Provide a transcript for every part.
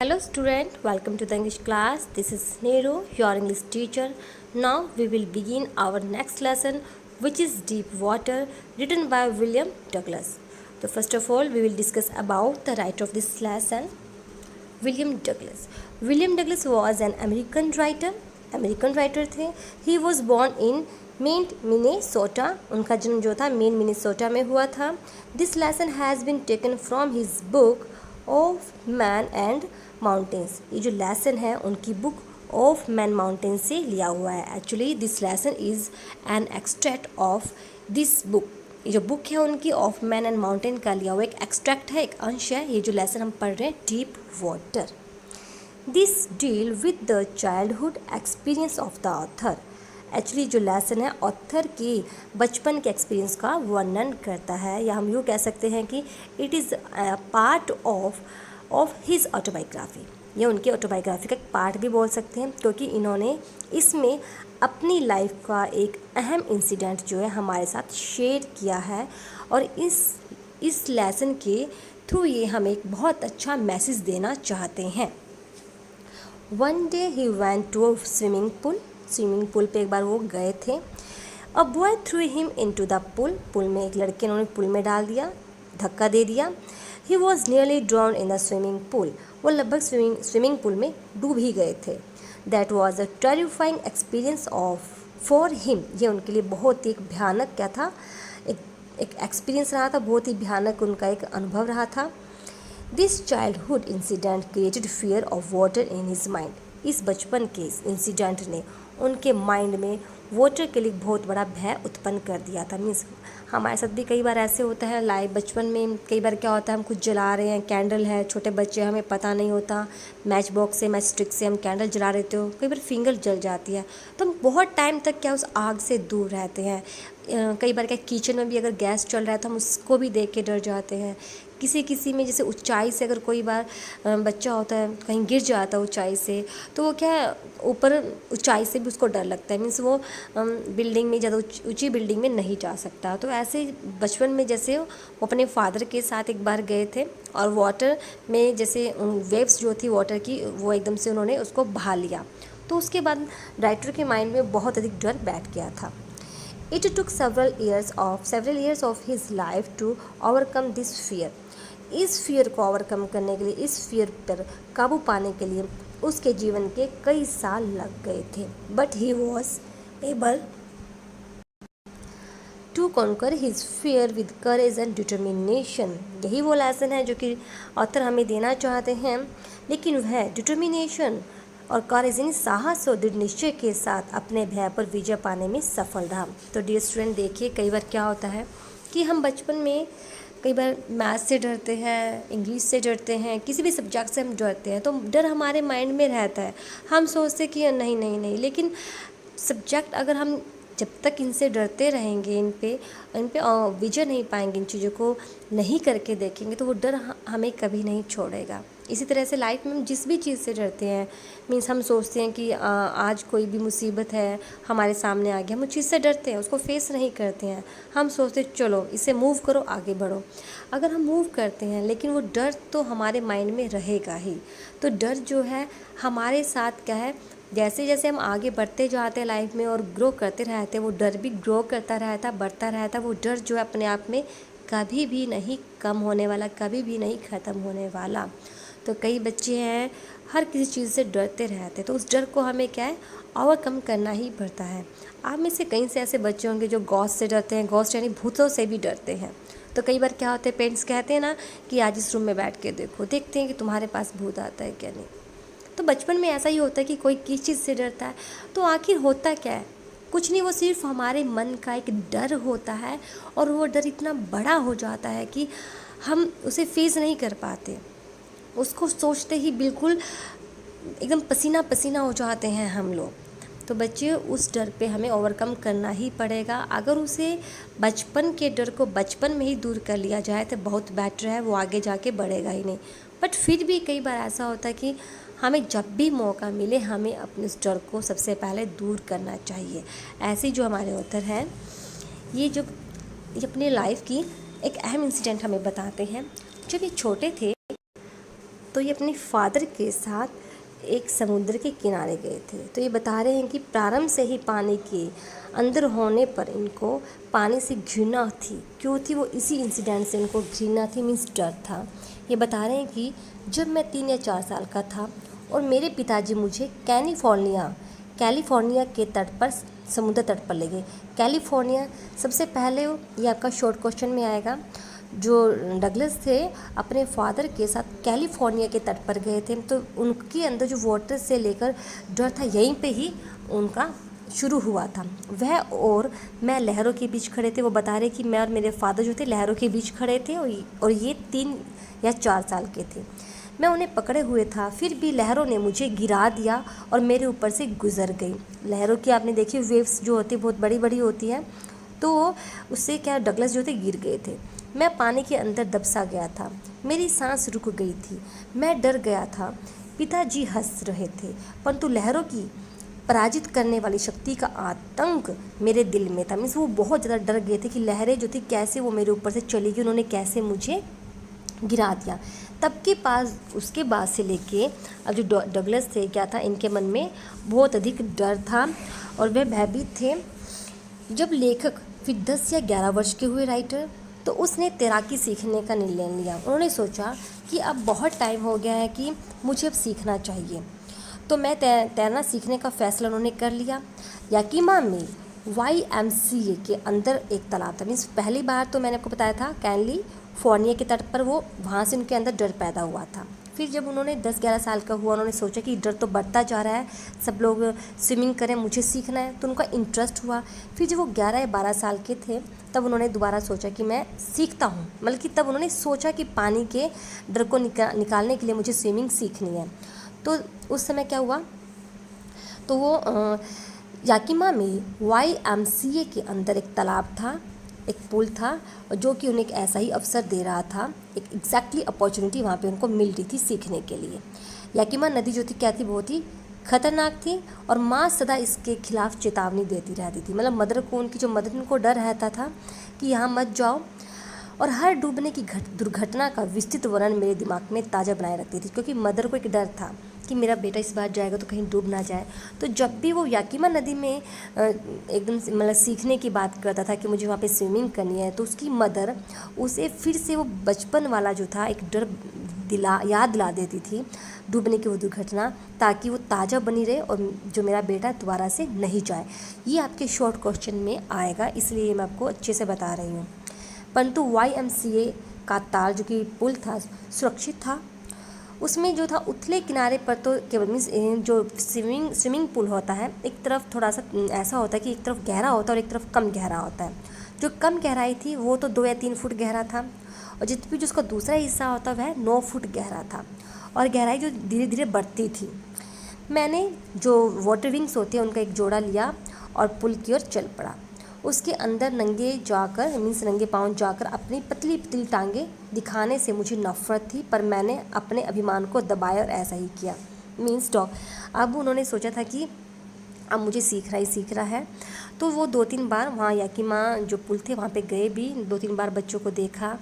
Hello student, welcome to the English class. This is Nero, your English teacher. Now we will begin our next lesson, which is Deep Water, written by William Douglas. So first of all, we will discuss about the writer of this lesson, William Douglas. William Douglas was an American writer थे. He was born in main Minnesota. उनका जन्म जो था main Minnesota में हुआ था. This lesson has been taken from his book of man and mountains. ये जो लेसन है उनकी बुक ऑफ मैन माउंटेन्स से लिया हुआ है. Actually this lesson is an extract of this book. ये जो बुक है उनकी ऑफ मैन एंड माउंटेन का लिया हुआ एक एक्सट्रैक्ट है, एक अंश है. ये जो लेसन हम पढ़ रहे हैं deep water. This deal with the childhood experience of the author. Actually जो लेसन है ऑथर की बचपन के एक्सपीरियंस का वर्णन करता है, या हम यूँ कह सकते हैं कि it is part of his autobiography. ये उनकी ऑटोबायोग्राफी का एक पार्ट भी बोल सकते हैं, क्योंकि इन्होंने इसमें अपनी लाइफ का एक अहम इंसिडेंट जो है हमारे साथ शेयर किया है. और इस लेसन के थ्रू ये हमें एक बहुत अच्छा मैसेज देना चाहते हैं. One day he went to a swimming pool पे एक बार वो गए थे. A boy threw him into the pool में एक लड़के ने उन्हें पूल में डाल दिया, धक्का दे दिया. He was nearly drown in the swimming pool. वो लगभग स्विमिंग पूल में डूब ही गए थे. That was a terrifying experience for him. ये उनके लिए बहुत ही एक भयानक क्या था, एक एक्सपीरियंस रहा था, बहुत ही भयानक उनका एक अनुभव रहा था. This childhood incident created fear of water in his mind. इस बचपन के इंसिडेंट ने उनके माइंड में वाटर के लिए बहुत बड़ा भय उत्पन्न कर दिया था. मीन्स हमारे साथ भी कई बार ऐसे होता है लाइफ बचपन में. कई बार क्या होता है, हम कुछ जला रहे हैं, कैंडल है, छोटे बच्चे हमें पता नहीं होता, मैच बॉक्स से मैच स्टिक से हम कैंडल जला रहे हो, कई बार फिंगर जल जाती है, तो हम बहुत टाइम तक क्या उस आग से दूर रहते हैं. कई बार क्या किचन में भी अगर गैस चल रहा है तो हम उसको भी देख के डर जाते हैं. किसी में जैसे ऊंचाई से अगर कोई बार बच्चा होता है कहीं गिर जाता है ऊंचाई से, तो वो क्या ऊपर ऊंचाई से भी उसको डर लगता है. मीन्स वो बिल्डिंग में ज़्यादा ऊंची बिल्डिंग में नहीं जा सकता. तो ऐसे बचपन में जैसे वो अपने फादर के साथ एक बार गए थे और वाटर में जैसे वेव्स जो थी वाटर की वो एकदम से उन्होंने उसको बहा लिया. तो उसके बाद राइटर के माइंड में बहुत अधिक डर बैठ गया था. It took several years of his life to overcome this fear. इस फियर को ओवरकम करने के लिए, इस फियर पर काबू पाने के लिए उसके जीवन के कई साल लग गए थे. But he was able to conquer his fear with courage and determination. यही वो लेसन है जो कि ऑथर हमें देना चाहते हैं. लेकिन वह डिटर्मिनेशन और करेज यानी साहस और दृढ़ निश्चय के साथ अपने भय पर विजय पाने में सफल रहा. तो डियर स्टूडेंट, देखिए कई बार क्या होता है कि हम बचपन में कई बार मैथ से डरते हैं, इंग्लिश से डरते हैं, किसी भी सब्जेक्ट से हम डरते हैं, तो डर हमारे माइंड में रहता है. हम सोचते कि नहीं, लेकिन सब्जेक्ट अगर हम जब तक इनसे डरते रहेंगे, इन पे विजय नहीं पाएंगे, इन चीज़ों को नहीं करके देखेंगे, तो वो डर हमें कभी नहीं छोड़ेगा. इसी तरह से लाइफ में हम जिस भी चीज़ से डरते हैं, मीन्स हम सोचते हैं कि आज कोई भी मुसीबत है हमारे सामने आ गया, हम उस चीज़ से डरते हैं, उसको फेस नहीं करते हैं. हम सोचते चलो इसे मूव करो, आगे बढ़ो. अगर हम मूव करते हैं लेकिन वो डर तो हमारे माइंड में रहेगा ही. तो डर जो है हमारे साथ क्या है, जैसे जैसे हम आगे बढ़ते जाते हैं लाइफ में और ग्रो करते रहते हैं, वो डर भी ग्रो करता रहता, बढ़ता रहता. वो डर जो है अपने आप में कभी भी नहीं कम होने वाला, कभी भी नहीं ख़त्म होने वाला. तो कई बच्चे हैं हर किसी चीज़ से डरते रहते, तो उस डर को हमें क्या है ओवरकम करना ही पड़ता है. आप में से कई से ऐसे बच्चे होंगे जो गॉस्ट से डरते हैं, गॉस्ट यानी भूतों से भी डरते हैं. तो कई बार क्या होता है, पेरेंट्स कहते हैं ना कि आज इस रूम में बैठ के देखते हैं कि तुम्हारे पास भूत आता है क्या नहीं. तो बचपन में ऐसा ही होता है कि कोई किस चीज़ से डरता है, तो आखिर होता क्या है, कुछ नहीं, वो सिर्फ हमारे मन का एक डर होता है. और वो डर इतना बड़ा हो जाता है कि हम उसे फेस नहीं कर पाते. उसको सोचते ही बिल्कुल एकदम पसीना पसीना हो जाते हैं हम लोग. तो बच्चे उस डर पे हमें ओवरकम करना ही पड़ेगा. अगर उसे बचपन के डर को बचपन में ही दूर कर लिया जाए तो बहुत बेटर है, वो आगे जाके बढ़ेगा ही नहीं. बट फिर भी कई बार ऐसा होता है कि हमें जब भी मौका मिले हमें अपने उस डर को सबसे पहले दूर करना चाहिए. ऐसे जो हमारे ऑथर हैं ये अपने लाइफ की एक अहम इंसिडेंट हमें बताते हैं. जब ये छोटे थे तो ये अपने फादर के साथ एक समुद्र के किनारे गए थे। तो ये बता रहे हैं कि प्रारंभ से ही पानी के अंदर होने पर इनको पानी से घृणा थी। क्यों थी? वो इसी इंसिडेंट से इनको घृणा थी, मीन्स डर था। ये बता रहे हैं कि जब मैं 3 या 4 साल का था और मेरे पिताजी मुझे कैलिफोर्निया के तट पर, समुद्र तट पर ले गए। कैलिफोर्निया सबसे पहले ये आपका शॉर्ट क्वेश्चन में आएगा। जो डगलस थे अपने फादर के साथ कैलिफोर्निया के तट पर गए थे, तो उनके अंदर जो वाटर से लेकर डर था यहीं पे ही उनका शुरू हुआ था। वह और मैं लहरों के बीच खड़े थे। वो बता रहे कि मैं और मेरे फादर जो थे लहरों के बीच खड़े थे और ये 3 या 4 साल के थे। मैं उन्हें पकड़े हुए था, फिर भी लहरों ने मुझे गिरा दिया और मेरे ऊपर से गुजर गई। लहरों की आपने देखी वेव्स जो होती है बहुत बड़ी बड़ी होती है, तो उससे क्या डगलस जो थे गिर गए थे। मैं पानी के अंदर दबसा गया था, मेरी सांस रुक गई थी, मैं डर गया था। पिताजी हंस रहे थे, परंतु लहरों की पराजित करने वाली शक्ति का आतंक मेरे दिल में था। मीन्स वो बहुत ज़्यादा डर गए थे कि लहरें जो थी कैसे वो मेरे ऊपर से चली गई, उन्होंने कैसे मुझे गिरा दिया। तब के पास उसके बाद से लेके अब जो डगलस थे क्या था, इनके मन में बहुत अधिक डर था और वे भयभीत थे। जब लेखक फिर 10 या 11 वर्ष के हुए राइटर, तो उसने तैराकी सीखने का निर्णय लिया। उन्होंने सोचा कि अब बहुत टाइम हो गया है कि मुझे अब सीखना चाहिए। तो मैं तैरना सीखने का फ़ैसला उन्होंने कर लिया। याकीमा में YMCA के अंदर एक तालाब था। मीन्स पहली बार तो मैंने आपको बताया था कैलिफोर्निया के तट पर, वो वहाँ से उनके अंदर डर पैदा हुआ था। फिर जब उन्होंने 10-11 साल का हुआ, उन्होंने सोचा कि डर तो बढ़ता जा रहा है, सब लोग स्विमिंग करें, मुझे सीखना है, तो उनका इंटरेस्ट हुआ। फिर जब वो 11 या 12 साल के थे तब उन्होंने दोबारा सोचा कि मैं सीखता हूँ, मतलब कि तब उन्होंने सोचा कि पानी के डर को निकालने के लिए मुझे स्विमिंग सीखनी है। तो उस समय क्या हुआ, तो वो याकीमा में YMCA के अंदर एक तालाब था, एक पुल था, जो कि उन्हें एक ऐसा ही अवसर दे रहा था, एक एग्जैक्टली अपॉर्चुनिटी वहाँ पे उनको मिल रही थी सीखने के लिए। याकीमा नदी जो थी क्या थी, बहुत ही खतरनाक थी और माँ सदा इसके खिलाफ चेतावनी देती रहती थी। मतलब मदर को, उनकी जो मदर, उनको डर रहता था कि यहाँ मत जाओ, और हर डूबने की दुर्घटना का विस्तृत वर्णन मेरे दिमाग में ताज़ा बनाए रखती थी, क्योंकि मदर को एक डर था कि मेरा बेटा इस बार जाएगा तो कहीं डूब ना जाए। तो जब भी वो याकीमा नदी में एकदम मतलब सीखने की बात करता था कि मुझे वहाँ पे स्विमिंग करनी है, तो उसकी मदर उसे फिर से वो बचपन वाला जो था एक डर याद दिला देती थी, डूबने की वो दुर्घटना, ताकि वो ताज़ा बनी रहे और जो मेरा बेटा दोबारा से नहीं जाए। ये आपके शॉर्ट क्वेश्चन में आएगा, इसलिए मैं आपको अच्छे से बता रही हूँ। परंतु YMCA का ताल जो कि पुल था सुरक्षित था। उसमें जो था उथले किनारे पर तो केवल मीन्स जो स्विमिंग पूल होता है, एक तरफ थोड़ा सा ऐसा होता है कि एक तरफ गहरा होता है और एक तरफ कम गहरा होता है। जो कम गहराई थी वो तो 2 या 3 फुट गहरा था, और जितना भी जो उसका दूसरा हिस्सा होता वह 9 फुट गहरा था, और गहराई जो धीरे धीरे बढ़ती थी। मैंने जो वाटर विंग्स होते हैं उनका एक जोड़ा लिया और पुल की ओर चल पड़ा। उसके अंदर नंगे पाँव जाकर अपनी पतली पतली टांगें दिखाने से मुझे नफरत थी, पर मैंने अपने अभिमान को दबाया और ऐसा ही किया। Means dog. अब उन्होंने सोचा था कि अब मुझे सीख रहा है। तो वो 2-3 बार वहाँ याकीमा जो पुल थे वहाँ पे गए भी, 2-3 बार बच्चों को देखा,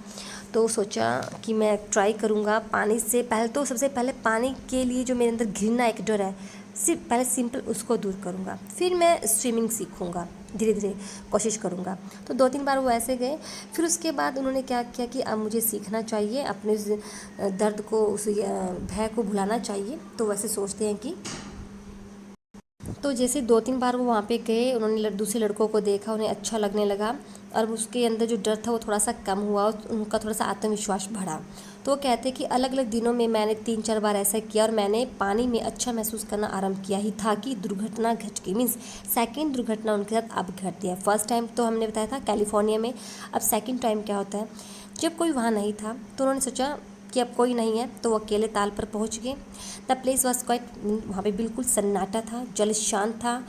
तो सोचा कि मैं ट्राई करूँगा पानी से पहले। तो सबसे पहले पानी के लिए जो मेरे अंदर घिरना एक डर है, सिर्फ पहले सिंपल उसको दूर करूँगा, फिर मैं स्विमिंग सीखूँगा, धीरे धीरे कोशिश करूँगा। तो 2-3 बार वो ऐसे गए। फिर उसके बाद उन्होंने क्या किया कि अब मुझे सीखना चाहिए, अपने उस दर्द को, उस भय को भुलाना चाहिए। तो वैसे सोचते हैं कि तो जैसे 2-3 बार वो वहाँ पे गए, उन्होंने दूसरे लड़कों को देखा, उन्हें अच्छा लगने लगा और उसके अंदर जो डर था वो थोड़ा सा कम हुआ और उनका थोड़ा सा आत्मविश्वास बढ़ा। तो वो कहते कि अलग अलग दिनों में मैंने 3-4 बार ऐसा किया और मैंने पानी में अच्छा महसूस करना आरंभ किया ही था कि दुर्घटना घट गई। मीन्स सेकेंड दुर्घटना उनके साथ अब घटती है। फर्स्ट टाइम तो हमने बताया था कैलिफोर्निया में, अब सेकेंड टाइम क्या होता है, जब कोई वहाँ नहीं था तो उन्होंने सोचा कि अब कोई नहीं है, तो वो अकेले ताल पर पहुंच गए। द प्लेस वॉज क्वाइट, वहाँ पे बिल्कुल सन्नाटा था, जल शांत था,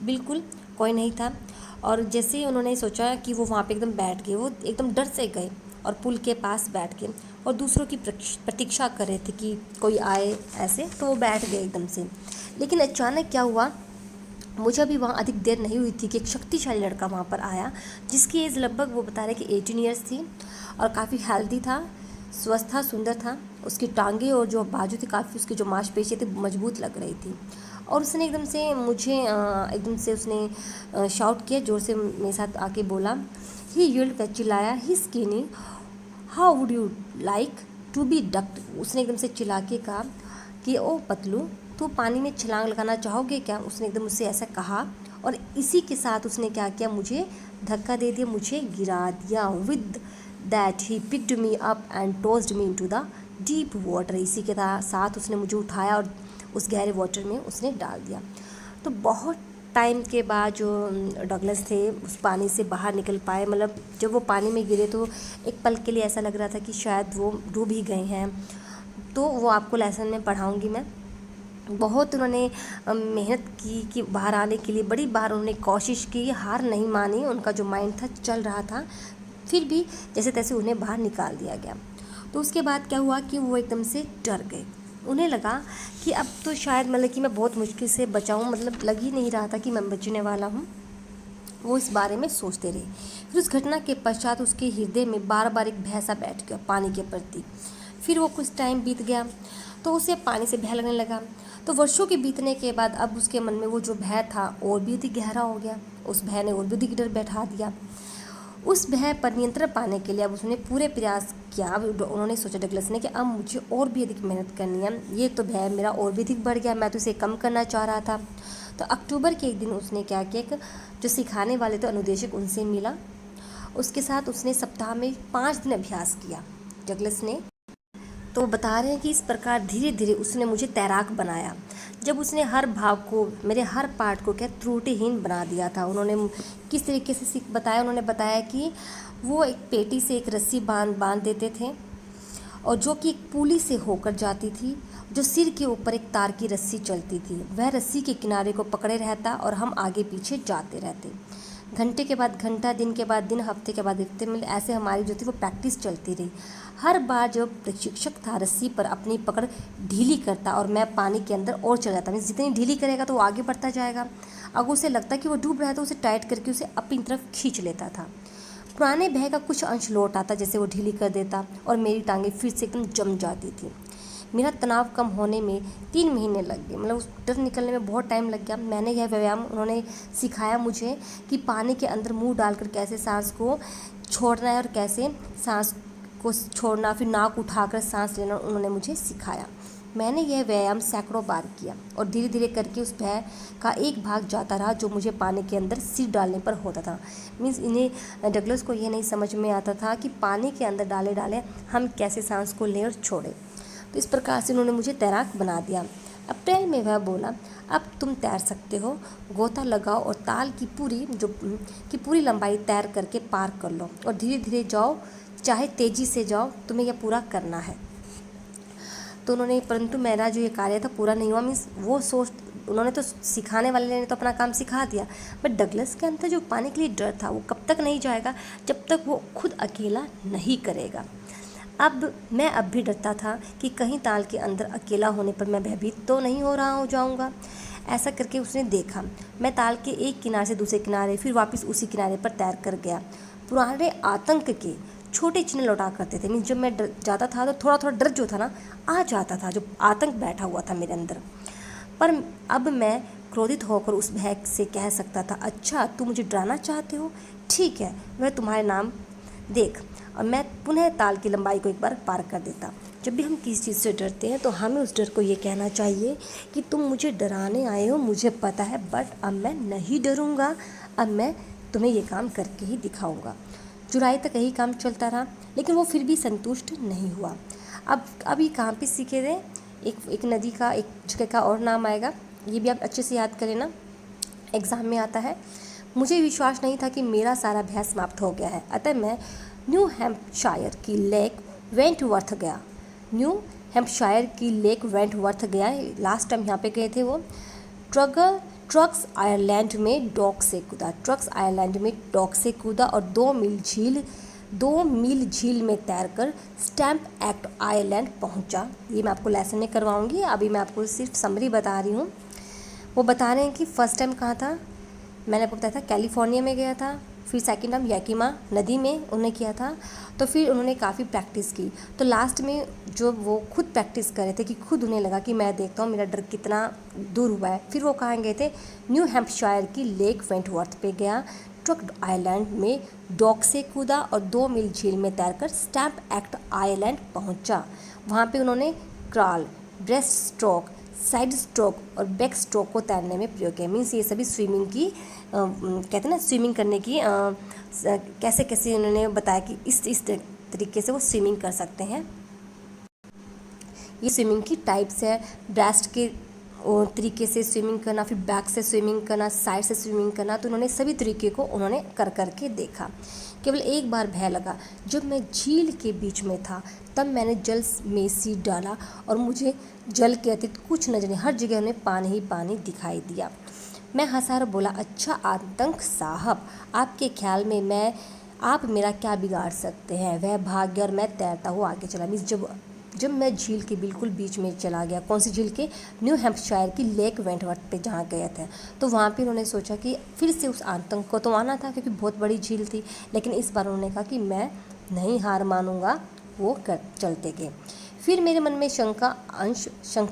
बिल्कुल कोई नहीं था। और जैसे ही उन्होंने सोचा कि वो वहाँ पे एकदम बैठ गए, वो एकदम डर से गए और पुल के पास बैठ गए और दूसरों की प्रतीक्षा कर रहे थे कि कोई आए ऐसे, तो वो बैठ गए एकदम से। लेकिन अचानक क्या हुआ, मुझे अभी वहाँ अधिक देर नहीं हुई थी कि एक शक्तिशाली लड़का वहाँ पर आया, जिसकी एज लगभग वो बता रहे कि 18 ईयर्स थी और काफ़ी हेल्दी था, स्वस्थ था, सुंदर था उसकी टांगे और जो बाजू थी काफ़ी, उसकी जो मांसपेशियाँ थी मजबूत लग रही थी। और उसने एकदम से मुझे एकदम से उसने शाउट किया, ज़ोर से मेरे साथ आके बोला, ही यील्ड कर, चिल्लाया, he skinny, how would you like to be ducked. उसने एकदम से चिल्ला के कहा कि ओ पतलू, तू पानी में छलांग लगाना चाहोगे क्या। उसने एकदम मुझसे ऐसा कहा और इसी के साथ उसने क्या किया, मुझे धक्का दे दिया, मुझे गिरा दिया। With that he picked me up and tossed me into the deep water. इसी के साथ उसने मुझे उठाया और उस गहरे वाटर में उसने डाल दिया। तो बहुत टाइम के बाद जो डगलस थे उस पानी से बाहर निकल पाए, मतलब जब वो पानी में गिरे तो एक पल के लिए ऐसा लग रहा था कि शायद वो डूब ही गए हैं। तो वो आपको लेसन में पढ़ाऊँगी मैं। बहुत उन्होंने मेहनत की कि बाहर आने के लिए, बड़ी बार उन्होंने कोशिश की, हार नहीं मानी, उनका जो माइंड था चल रहा था, फिर भी जैसे तैसे उन्हें बाहर निकाल दिया गया। तो उसके बाद क्या हुआ कि वो एकदम से डर गए। उन्हें लगा कि अब तो शायद मतलब कि मैं बहुत मुश्किल से बचाऊँ, मतलब लग ही नहीं रहा था कि मैं बचने वाला हूँ। वो इस बारे में सोचते रहे। फिर उस घटना के पश्चात उसके हृदय में बार बार एक भय सा बैठ गया पानी के प्रति। फिर वो कुछ टाइम बीत गया तो उसे पानी से भय लगने लगा। तो वर्षों के बीतने के बाद अब उसके मन में वो जो भय था और भी अधिक गहरा हो गया। उस भय ने और भी अधिक डर बैठा दिया। उस भय पर नियंत्रण पाने के लिए अब उसने पूरे प्रयास किया। अब उन्होंने सोचा डगलस ने कि अब मुझे और भी अधिक मेहनत करनी है, ये तो भय मेरा और भी अधिक बढ़ गया, मैं तो इसे कम करना चाह रहा था। तो अक्टूबर के एक दिन उसने क्या किया, जो सिखाने वाले थे अनुदेशक, उनसे मिला। उसके साथ उसने सप्ताह में 5 दिन अभ्यास किया डगलस ने। तो बता रहे हैं कि इस प्रकार धीरे धीरे उसने मुझे तैराक बनाया। जब उसने हर भाग को, मेरे हर पार्ट को क्या त्रुटिहीन बना दिया था। उन्होंने किस तरीके से सीख बताया, उन्होंने बताया कि वो एक पेटी से एक रस्सी बांध देते थे और जो कि एक पुली से होकर जाती थी, जो सिर के ऊपर एक तार की रस्सी चलती थी। वह रस्सी के किनारे को पकड़े रहता और हम आगे पीछे जाते रहते। घंटे के बाद घंटा, दिन के बाद दिन, हफ्ते के बाद हफ्ते में ऐसे हमारी जो थी वो प्रैक्टिस चलती रही। हर बार जब प्रशिक्षक था रस्सी पर अपनी पकड़ ढीली करता और मैं पानी के अंदर और चला जाता। मीन्स जितनी ढीली करेगा तो वो आगे बढ़ता जाएगा। अगर उसे लगता कि वो डूब रहा है तो उसे टाइट करके उसे अपनी तरफ खींच लेता था। पुराने भय का कुछ अंश लौट आता जैसे वो ढीली कर देता और मेरी टांगें फिर से एकदम जम जाती थी। मेरा तनाव कम होने में 3 महीने लग गए, मतलब उस डर निकलने में बहुत टाइम लग गया। मैंने यह व्यायाम, उन्होंने सिखाया मुझे कि पानी के अंदर मुंह डालकर कैसे सांस को छोड़ना है और कैसे सांस को छोड़ना, फिर नाक उठाकर सांस लेना, उन्होंने मुझे सिखाया। मैंने यह व्यायाम सैकड़ों बार किया और धीरे धीरे करके उस भय का एक भाग जाता रहा जो मुझे पानी के अंदर सिर डालने पर होता था। मीन्स इन्हें डगलस को यह नहीं समझ में आता था कि पानी के अंदर डाले डाले हम कैसे सांस को लें और छोड़ें। तो इस प्रकार से उन्होंने मुझे तैराक बना दिया। अप्रैल में वह बोला, अब तुम तैर सकते हो, गोता लगाओ और ताल की पूरी लंबाई तैर करके पार कर लो और धीरे धीरे जाओ, चाहे तेज़ी से जाओ, तुम्हें यह पूरा करना है। तो उन्होंने, परंतु मेरा जो ये कार्य था पूरा नहीं हुआ। मीन्स वो सोच, उन्होंने तो सिखाने वाले ने तो अपना काम सिखा दिया, बट डगलस के अंदर जो पाने के लिए डर था वो कब तक नहीं जाएगा जब तक वो खुद अकेला नहीं करेगा। अब मैं भी डरता था कि कहीं ताल के अंदर अकेला होने पर मैं भयभीत तो नहीं हो जाऊंगा। ऐसा करके उसने देखा, मैं ताल के एक किनारे से दूसरे किनारे, फिर वापस उसी किनारे पर तैर कर गया। पुराने आतंक के छोटे चिन्ह लौटा करते थे। मीन्स जब मैं डर जाता था तो थोड़ा थोड़ा डर जो था ना आ जाता था, जो आतंक बैठा हुआ था मेरे अंदर। पर अब मैं क्रोधित होकर उस भय से कह सकता था, अच्छा तुम मुझे डराना चाहते हो, ठीक है, मैं तुम्हारे नाम देख। और मैं पुनः ताल की लंबाई को एक बार पार कर देता। जब भी हम किसी चीज़ से डरते हैं तो हमें उस डर को ये कहना चाहिए कि तुम मुझे डराने आए हो, मुझे पता है, बट अब मैं नहीं डरूँगा, अब मैं तुम्हें ये काम करके ही दिखाऊँगा। जुलाई तक यही काम चलता रहा, लेकिन वो फिर भी संतुष्ट नहीं हुआ। अब ये कहाँ पे सीखे थे, एक नदी का, एक जगह का और नाम आएगा, ये भी आप अच्छे से याद करें ना, एग्ज़ाम में आता है। मुझे विश्वास नहीं था कि मेरा सारा अभ्यास समाप्त हो गया है, अतः मैं न्यू हैम्पशायर की लेक वेंटवर्थ गया। न्यू हैम्पशायर की लेक वेंटवर्थ गया, लास्ट टाइम यहाँ पे गए थे वो। ट्रक्स आयरलैंड में डॉक से कूदा और 2 मील झील में तैरकर स्टैम्प एक्ट आयरलैंड पहुंचा। ये मैं आपको लेसन में करवाऊंगी, अभी मैं आपको सिर्फ समरी बता रही हूँ। वो बता रहे हैं कि फर्स्ट टाइम कहाँ था, मैंने आपको बताया था कैलिफोर्निया में गया था, फिर सेकंड टाइम याकिमा नदी में उन्होंने किया था। तो फिर उन्होंने काफ़ी प्रैक्टिस की। तो लास्ट में जो वो खुद प्रैक्टिस कर रहे थे कि खुद उन्हें लगा कि मैं देखता हूँ मेरा डर कितना दूर हुआ है, फिर वो कहाँ गए थे, न्यू हैम्पशायर की लेक वेंटवर्थ पे गया, ट्रक आइलैंड में डॉक से कूदा और 2 मील झील में तैरकर स्टैम्प एक्ट आइलैंड पहुंचा। वहाँ पे उन्होंने crawl, breast stroke, side stroke और बैक स्ट्रोक को तैरने में प्रयोग किया। मीन्स ये सभी स्विमिंग की कहते हैं ना, स्विमिंग करने की कैसे कैसे उन्होंने बताया कि इस तरीके से वो स्विमिंग कर सकते हैं। ये स्विमिंग की टाइप्स है, ब्रेस्ट के तरीके से स्विमिंग करना, फिर बैक से स्विमिंग करना, साइड से स्विमिंग करना। तो उन्होंने सभी तरीके को उन्होंने कर के देखा। केवल एक बार भय लगा, जब मैं झील के बीच में था तब मैंने जल में सीट डाला और मुझे जल के अतीत कुछ नजर नहीं, हर जगह उन्हें पानी ही पानी दिखाई दिया। मैं हंसा और बोला, अच्छा आतंक साहब, आपके ख्याल में आप मेरा क्या बिगाड़ सकते हैं। वह भाग गया और मैं तैरता हुआ आगे चला। मीन्स जब मैं झील के बिल्कुल बीच में चला गया, कौन सी झील के, न्यू हैम्पशायर की लेक वेंटवर्थ पे जहाँ गए थे, तो वहाँ पे उन्होंने सोचा कि फिर से उस आतंक को तो आना था क्योंकि बहुत बड़ी झील थी। लेकिन इस बार उन्होंने कहा कि मैं नहीं हार मानूंगा, वो चलते गए। फिर मेरे मन में शंका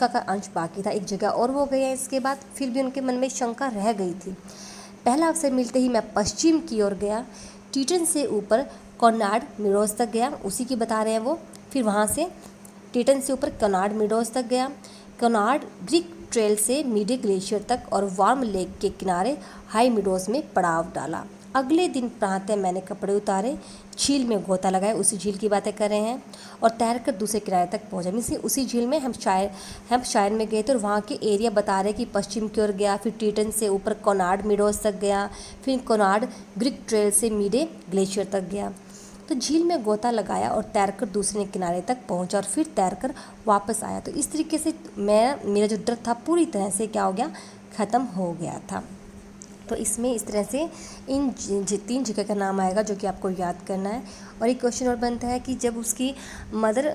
का अंश बाकी था। एक जगह और वो गए इसके बाद, फिर भी उनके मन में शंका रह गई थी। पहला अवसर मिलते ही मैं पश्चिम की ओर गया, टीटन से ऊपर कॉर्नाड मिडोज तक गया, उसी की बता रहे हैं वो। फिर वहाँ से टीटन से ऊपर कॉर्नाड मिडोज तक गया, कॉर्नाड ग्रीक ट्रेल से मीडे ग्लेशियर तक और वार्म लेक के किनारे हाई मिडोज में पड़ाव डाला। अगले दिन प्रातः मैंने कपड़े उतारे, झील में गोता लगाए, उसी झील की बातें कर रहे हैं, और तैरकर दूसरे किनारे तक पहुंचा। मीन्स उसी झील में हैम्पशायर में गए थे और वहाँ के एरिया बता रहे कि पश्चिम की ओर गया, फिर टीटन से ऊपर कॉर्नाड मिडोज तक गया, फिर कॉर्नाड ग्रीक ट्रेल से मीडे ग्लेशियर तक गया। तो झील में गोता लगाया और तैरकर दूसरे किनारे तक पहुंचा और फिर तैरकर वापस आया। तो इस तरीके से मेरा जो डर था पूरी तरह से क्या हो गया, ख़त्म हो गया था। तो इसमें इस तरह से इन 3 जगह का नाम आएगा जो कि आपको याद करना है। और एक क्वेश्चन और बनता है कि जब उसकी मदर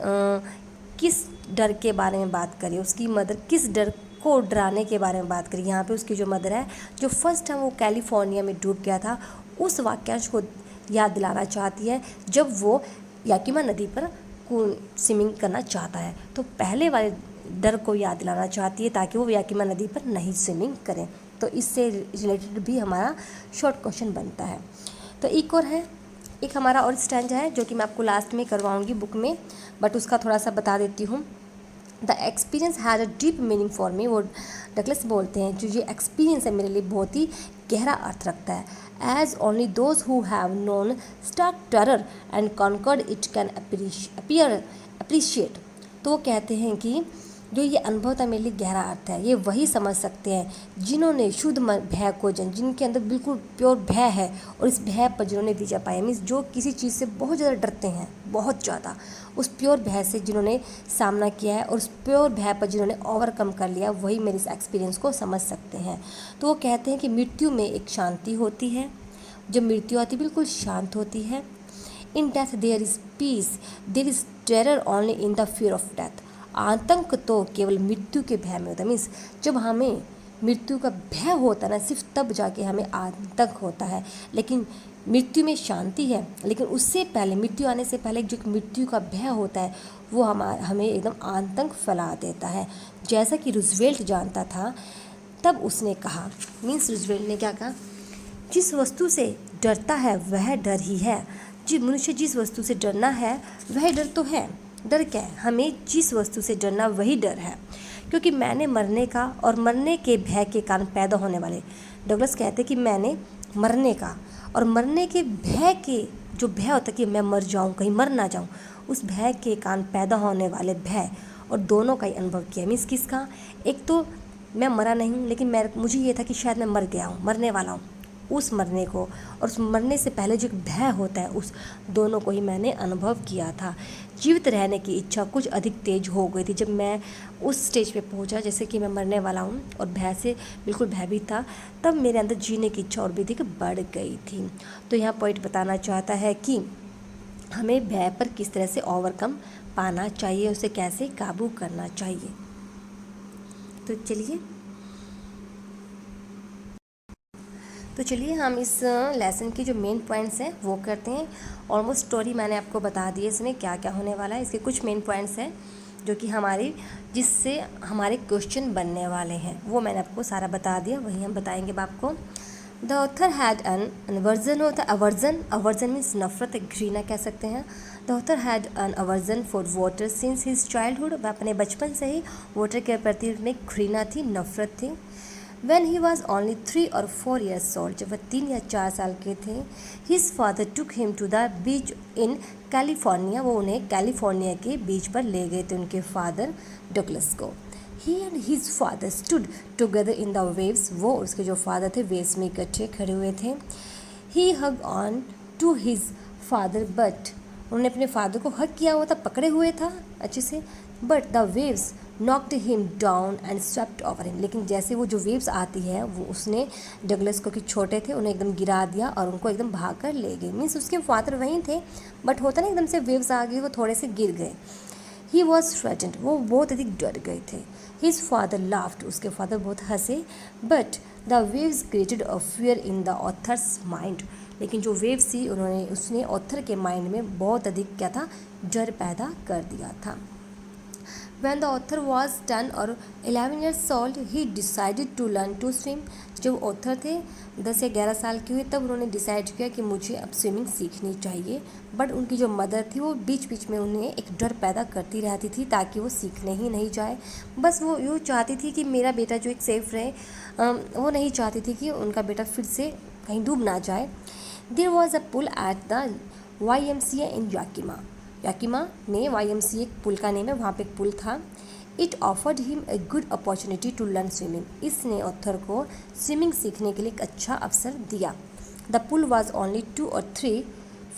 किस डर के बारे में बात करी, उसकी मदर किस डर को डराने के बारे में बात करी। यहाँ पे उसकी जो मदर है, जो फर्स्ट टाइम वो कैलिफोर्निया में डूब गया था, उस वाक्यांश को याद दिलाना चाहती है जब वो याकिमा नदी पर स्विमिंग करना चाहता है। तो पहले वाले डर को याद दिलाना चाहती है ताकि वो याकिमा नदी पर नहीं स्विमिंग करें। तो इससे रिलेटेड भी हमारा शॉर्ट क्वेश्चन बनता है। तो एक और है, एक हमारा और स्टैंजा है जो कि मैं आपको लास्ट में करवाऊंगी बुक में, बट उसका थोड़ा सा बता देती हूँ। The experience has a deep meaning for me. वो डगलस बोलते हैं जो ये एक्सपीरियंस है मेरे लिए बहुत ही गहरा अर्थ रखता है। As only those who have known stark terror and conquered it can appreciate. तो वो कहते हैं कि जो ये अनुभव था मेरे लिए गहरा अर्थ है, ये वही समझ सकते हैं जिन्होंने शुद्ध भय को जिनके अंदर बिल्कुल प्योर भय है और इस भय पर जिन्होंने विजय पाया। मीन्स जो किसी चीज़ से बहुत ज़्यादा डरते हैं, बहुत ज़्यादा, उस प्योर भय से जिन्होंने सामना किया है और उस प्योर भय पर जिन्होंने ओवरकम कर लिया, वही मेरे इस एक्सपीरियंस को समझ सकते हैं। तो वो कहते हैं कि मृत्यु में एक शांति होती है, जब मृत्यु आती बिल्कुल शांत होती है। In death there is peace, there is terror only in the fear of death. आतंक तो केवल मृत्यु के भय में होता है। मीन्स जब हमें मृत्यु का भय होता है ना, सिर्फ तब जाके हमें आतंक होता है। लेकिन मृत्यु में शांति है, लेकिन उससे पहले, मृत्यु आने से पहले जो मृत्यु का भय होता है वो हमें एकदम आतंक फैला देता है। जैसा कि रूजवेल्ट जानता था, तब उसने कहा, मीन्स रूजवेल्ट ने क्या कहा, जिस वस्तु से डरता है वह डर ही है। मनुष्य जिस वस्तु से डरना है वह डर तो है। डर क्या है? हमें जिस वस्तु से डरना वही डर है, क्योंकि मैंने मरने का और मरने के भय के कारण पैदा होने वाले, डगलस कहते हैं कि मैंने मरने का और मरने के भय के, जो भय होता है कि मैं मर जाऊं, कहीं मर ना जाऊं, उस भय के कारण पैदा होने वाले भय, और दोनों का ही अनुभव किया। मीन्स किसका? एक तो मैं मरा नहीं हूँ, लेकिन मुझे ये था कि शायद मैं मर गया हूँ, मरने वाला हूँ, उस मरने को और उस मरने से पहले जो भय होता है, उस दोनों को ही मैंने अनुभव किया था। जीवित रहने की इच्छा कुछ अधिक तेज हो गई थी जब मैं उस स्टेज पे पहुंचा, जैसे कि मैं मरने वाला हूं और भय से बिल्कुल भयभीत था, तब मेरे अंदर जीने की इच्छा और भी अधिक बढ़ गई थी। तो यहाँ पॉइंट बताना चाहता है कि हमें भय पर किस तरह से ओवरकम पाना चाहिए, उसे कैसे काबू करना चाहिए। तो चलिए, तो चलिए हम इस लेसन की जो मेन पॉइंट्स हैं वो करते हैं। ऑलमोस्ट स्टोरी मैंने आपको बता दी है इसमें क्या क्या होने वाला है। इसके कुछ मेन पॉइंट्स हैं जो कि जिससे हमारे क्वेश्चन बनने वाले हैं, वो मैंने आपको सारा बता दिया, वही हम बताएंगे अब आपको। The author had an aversion होता है, अवर्जन मीन्स नफरत, घृणा कह सकते हैं। The author had an aversion for water since his childhood, वह अपने बचपन से ही वाटर के प्रति में घृणा थी, नफरत थी। When he was only 3 or 4 years old, जब वह 3 या 4 साल के थे, his father took him to the beach in California, वो उन्हें कैलिफोर्निया के बीच पर ले गए थे उनके फादर डगलस को। He and his father stood together in the waves, वो उसके जो फादर थे वेव्स में इकट्ठे खड़े हुए थे। He hugged on to his father, but उन्होंने अपने फादर को हग किया हुआ था, पकड़े हुए था अच्छे से। But the waves knocked him down and swept over him, लेकिन जैसे वो जो वेव्स आती है वो उसने डगलस को, कि छोटे थे, उन्हें एकदम गिरा दिया और उनको एकदम भाग कर ले गए। मीन्स उसके फादर वहीं थे, बट होता ना एकदम से वेव्स आ गई, वो थोड़े से गिर गए। ही वॉज थ्रेटेंड, वो बहुत अधिक डर गए थे। हिज फादर लाफ्ड, उसके फादर बहुत हंसे। But the waves created a fear in the author's mind, लेकिन जो वेव्स थी उसने ऑथर के माइंड में बहुत अधिक क्या था, डर पैदा कर दिया था। When the author was 10 or 11 years old, he decided to learn to swim. जब ऑथर थे 10 या 11 साल के हुए तब उन्होंने डिसाइड किया कि मुझे अब स्विमिंग सीखनी चाहिए। बट उनकी जो मदर थी वो बीच बीच में उन्हें एक डर पैदा करती रहती थी ताकि वो सीखने ही नहीं जाए। बस वो यूँ चाहती थी कि मेरा बेटा जो एक सेफ रहे, वो नहीं चाहती थी कि उनका बेटा फिर से कहीं डूब ना जाए। There was a pool at the YMCA in Yakima में YMCA एक पुल का नेम है, वहाँ पे एक पुल था। It offered him a good opportunity to learn swimming, इसने ऑथर को स्विमिंग सीखने के लिए एक अच्छा अवसर दिया। The pool was only 2 or 3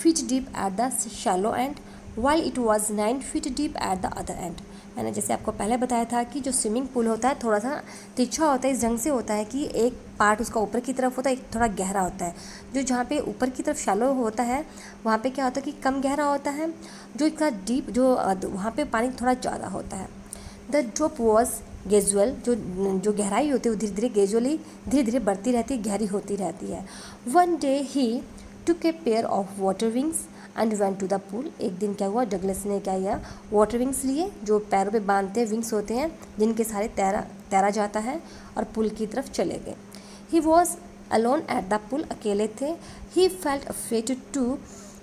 feet deep at the shallow end, while it was 9 feet deep at the other end. मैंने जैसे आपको पहले बताया था कि जो स्विमिंग पूल होता है थोड़ा सा तिरछा होता है, इस ढंग से होता है कि एक पार्ट उसका ऊपर की तरफ होता है, एक थोड़ा गहरा होता है। जो जहाँ पे ऊपर की तरफ शैलो होता है वहाँ पे क्या होता है कि कम गहरा होता है, जो इसका डीप जो वहाँ पे पानी थोड़ा ज़्यादा होता है। द ड्रॉप वॉज ग्रेजुअल, जो गहराई होती है वो धीरे धीरे ग्रेजुअली धीरे धीरे बढ़ती रहती है, गहरी होती रहती है। One day he took a pair of water wings and went to the pool, एक दिन क्या हुआ, डगलस ने क्या किया, वाटर विंग्स लिए, जो पैरों पे बांधते हैं विंग्स होते हैं जिनके सारे तैरा जाता है, और पुल की तरफ चले गए। He was alone at the pool, अकेले थे। He felt afraid to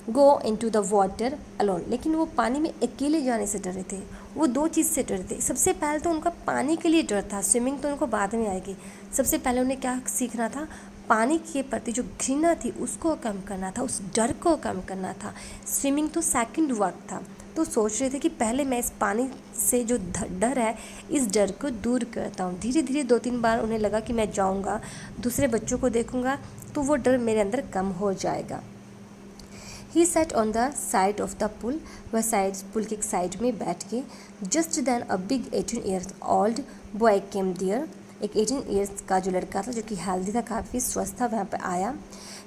go into the water alone, लेकिन वो पानी में अकेले जाने से डरे थे। वो 2 चीज़ से डरे थे। सबसे पहले तो उनका पानी के लिए डर था, स्विमिंग तो उनको बाद में आएगी। सबसे पहले उन्हें क्या सीखना था, पानी के प्रति जो घृणा थी उसको कम करना था, उस डर को कम करना था। स्विमिंग तो सेकंड वर्क था। तो सोच रहे थे कि पहले मैं इस पानी से जो डर है इस डर को दूर करता हूँ। धीरे धीरे 2-3 बार उन्हें लगा कि मैं जाऊँगा, दूसरे बच्चों को देखूँगा तो वो डर मेरे अंदर कम हो जाएगा। He sat on the side of the pool, वह पुल के एक साइड में बैठ के। Just then a big 18 years old boy came there, एक 18 years का जो लड़का था जो कि हेल्दी था, काफ़ी स्वस्थ था, वहाँ पे आया।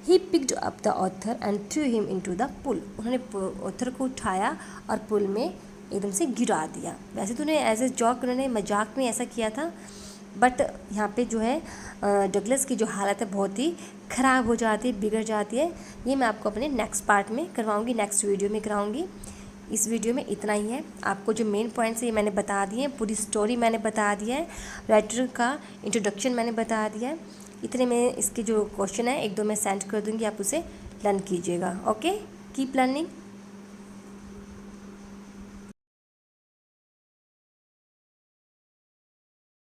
He picked up the author and threw him into the pool, उन्होंने ऑथर को उठाया और पुल में एकदम से गिरा दिया। वैसे तो उन्हें एज ए जॉक, उन्होंने मजाक में ऐसा किया था, बट यहाँ पे जो है डगलस की जो हालत है बहुत ही ख़राब हो जाती है, बिगड़ जाती है। ये मैं आपको अपने नेक्स्ट पार्ट में करवाऊँगी, नेक्स्ट वीडियो में कराऊँगी। इस वीडियो में इतना ही है। आपको जो मेन पॉइंट्स है ये मैंने बता दिए हैं, पूरी स्टोरी मैंने बता दिया है, राइटर का इंट्रोडक्शन मैंने बता दिया है। इतने में इसके जो क्वेश्चन है 1-2 मैं सेंड कर दूँगी, आप उसे लर्न कीजिएगा। Okay, keep learning.